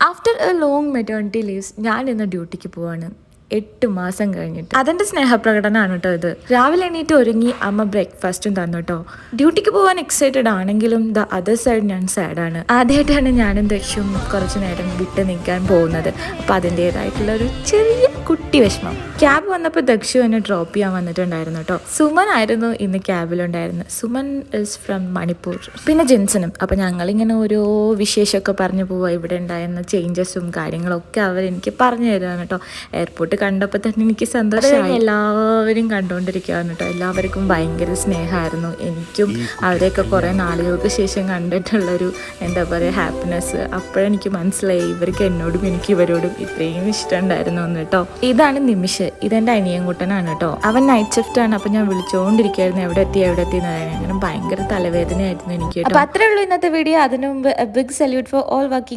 After A long maternity leaves ഞാൻ ഇന്ന് ഡ്യൂട്ടിക്ക് പോവാണ്. 8 മാസം കഴിഞ്ഞിട്ട്. അതെന്റെ സ്നേഹപ്രകടനമാണ് കേട്ടോ ഇത്. രാവിലെ എണീറ്റ് ഒരുങ്ങി അമ്മ ബ്രേക്ക്ഫാസ്റ്റും തന്നു കേട്ടോ. ഡ്യൂട്ടിക്ക് പോകാൻ എക്സൈറ്റഡ് ആണെങ്കിലും ദ അതർ സൈഡ് ഞാൻ സാഡാണ്. ആദ്യമായിട്ടാണ് ഞാനും ദക്ഷും കുറച്ച് നേരം വിട്ട് നിൽക്കാൻ പോകുന്നത്. അപ്പം അതിൻ്റെതായിട്ടുള്ള ഒരു ചെറിയ കുട്ടി വിഷമം. ക്യാബ് വന്നപ്പോൾ ദക്ഷു എന്നെ ഡ്രോപ്പ് ചെയ്യാൻ വന്നിട്ടുണ്ടായിരുന്നു കേട്ടോ. സുമൻ ആയിരുന്നു ഇന്ന് ക്യാബിലുണ്ടായിരുന്നത്. Suman is from Manipur. പിന്നെ ജിൻസനും. അപ്പം ഞങ്ങളിങ്ങനെ ഓരോ വിശേഷമൊക്കെ പറഞ്ഞു പോവുക. ഇവിടെ ഉണ്ടായിരുന്ന ചേഞ്ചസും കാര്യങ്ങളൊക്കെ അവരെനിക്ക് പറഞ്ഞു തരുവാണ് കേട്ടോ. എയർപോർട്ട് കണ്ടപ്പോൾ തന്നെ എനിക്ക് സന്തോഷമായി. എല്ലാവരും കണ്ടുകൊണ്ടിരിക്കുകയാണ് കേട്ടോ. എല്ലാവർക്കും ഭയങ്കര സ്നേഹമായിരുന്നു. എനിക്കും അവരെയൊക്കെ കുറേ നാളുകൾക്ക് ശേഷം കണ്ടിട്ടുള്ളൊരു എന്താ പറയുക ഹാപ്പിനെസ്. അപ്പോഴെനിക്ക് മനസ്സിലായി ഇവർക്ക് എന്നോടും എനിക്ക് ഇവരോടും ഇത്രയും ഇഷ്ടമുണ്ടായിരുന്നു എന്ന് കേട്ടോ. ഇതാണ് നിമിഷ്. ഇതെൻ്റെ അനിയൻകുട്ടനാണ് കേട്ടോ. അവൻ നൈറ്റ് ഷിഫ്റ്റ് ആണ്. അപ്പം ഞാൻ വിളിച്ചുകൊണ്ടിരിക്കുകയായിരുന്നു എവിടെ എത്തി എന്ന് പറയാൻ. അങ്ങനെ ഭയങ്കര തലവേദനയായിരുന്നു എനിക്ക് കേട്ടോ. അപ്പം അത്രേ ഉള്ളൂ ഇന്നത്തെ വീഡിയോ. അതിനു മുമ്പ് a big salute for all working